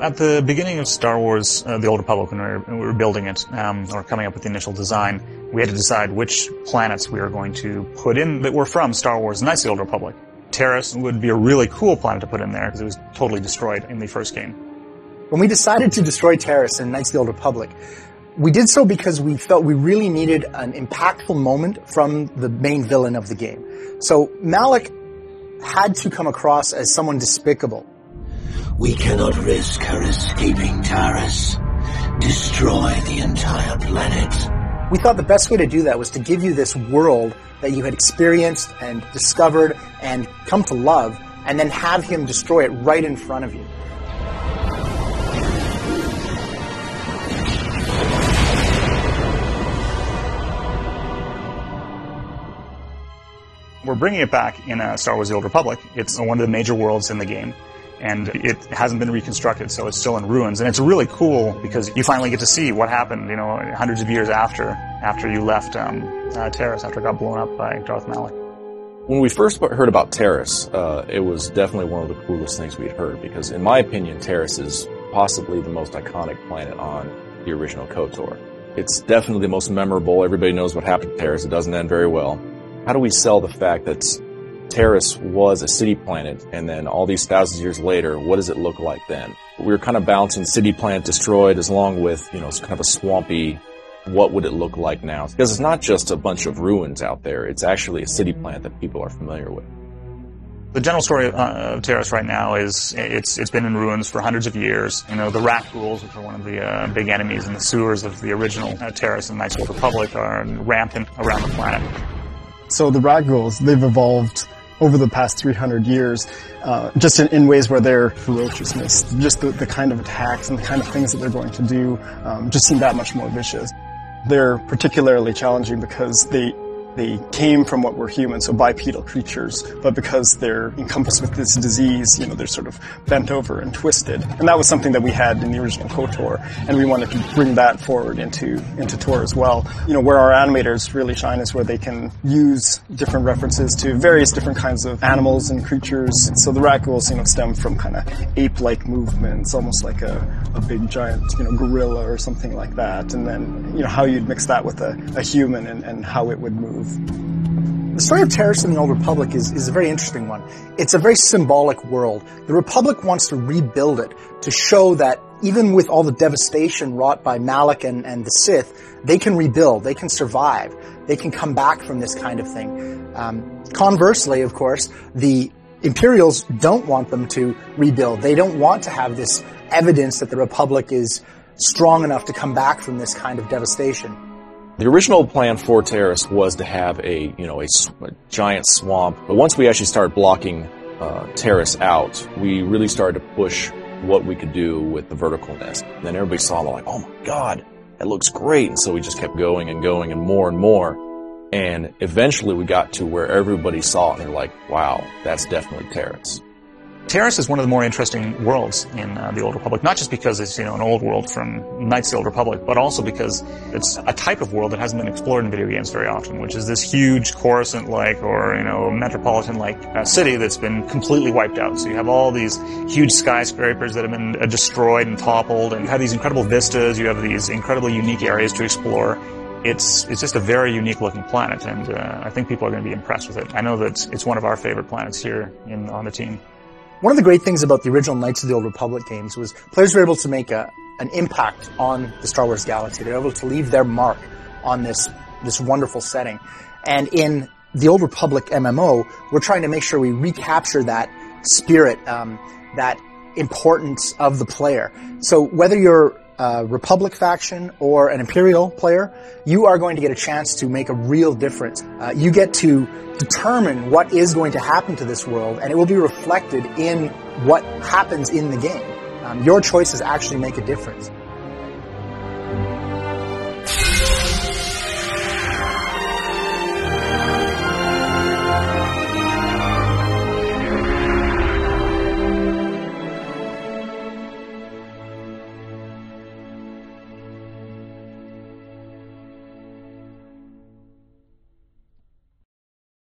At the beginning of Star Wars, The Old Republic, when we were building it, or coming up with the initial design, we had to decide which planets we were going to put in that were from Star Wars Knights of the Old Republic. Taris would be a really cool planet to put in there because it was totally destroyed in the first game. When we decided to destroy Taris in Knights of the Old Republic, we did so because we felt we really needed an impactful moment from the main villain of the game. So Malak had to come across as someone despicable. We cannot risk her escaping Taris. Destroy the entire planet. We thought the best way to do that was to give you this world that you had experienced and discovered and come to love, and then have him destroy it right in front of you. We're bringing it back in Star Wars The Old Republic. It's one of the major worlds in the game, and it hasn't been reconstructed, so it's still in ruins. And it's really cool because you finally get to see what happened, hundreds of years after you left Taris, after it got blown up by Darth Malak. When we first heard about Taris, it was definitely one of the coolest things we'd heard, because in my opinion, Taris is possibly the most iconic planet on the original KOTOR. It's definitely the most memorable. Everybody knows what happened to Taris. It doesn't end very well. How do we sell the fact that Taris was a city planet, and then all these thousands of years later, what does it look like then? We were kind of balancing city planet destroyed as long with, it's kind of a swampy, what would it look like now? Because it's not just a bunch of ruins out there, it's actually a city planet that people are familiar with. The general story of Taris right now is it's been in ruins for hundreds of years. The rat ghouls, which are one of the big enemies in the sewers of the original Taris and Knights of the Republic, are rampant around the planet. So the rat ghouls, they've evolved over the past 300 years, just in ways where their ferociousness, just the kind of attacks and the kind of things that they're going to do, just seem that much more vicious. They're particularly challenging because they came from what were humans, so bipedal creatures, but because they're encompassed with this disease, they're sort of bent over and twisted. And that was something that we had in the original KOTOR, and we wanted to bring that forward into Tor as well. Where our animators really shine is where they can use different references to various different kinds of animals and creatures. So the rat ghouls, stem from kind of ape-like movements, almost like a big giant, gorilla or something like that. And then, how you'd mix that with a human and how it would move. The story of Taris in the Old Republic is a very interesting one. It's a very symbolic world. The Republic wants to rebuild it to show that even with all the devastation wrought by Malak and the Sith, they can rebuild, they can survive, they can come back from this kind of thing. Conversely, of course, the Imperials don't want them to rebuild. They don't want to have this evidence that the Republic is strong enough to come back from this kind of devastation. The original plan for Taris was to have a giant swamp, but once we actually started blocking Taris out, we really started to push what we could do with the verticalness. And then everybody saw it like, oh my god, that looks great, and so we just kept going and going and more, and eventually we got to where everybody saw it and they're like, wow, that's definitely Taris. Taris is one of the more interesting worlds in the Old Republic, not just because it's, an old world from Knights of the Old Republic, but also because it's a type of world that hasn't been explored in video games very often, which is this huge Coruscant-like or, metropolitan-like city that's been completely wiped out. So you have all these huge skyscrapers that have been destroyed and toppled, and you have these incredible vistas, you have these incredibly unique areas to explore. It's just a very unique looking planet, and I think people are going to be impressed with it. I know that it's one of our favorite planets here on the team. One of the great things about the original Knights of the Old Republic games was players were able to make an impact on the Star Wars galaxy. They were able to leave their mark on this wonderful setting. And in the Old Republic MMO, we're trying to make sure we recapture that spirit, that importance of the player. So whether you're a Republic faction or an Imperial player, you are going to get a chance to make a real difference. You get to determine what is going to happen to this world, and it will be reflected in what happens in the game. Your choices actually make a difference.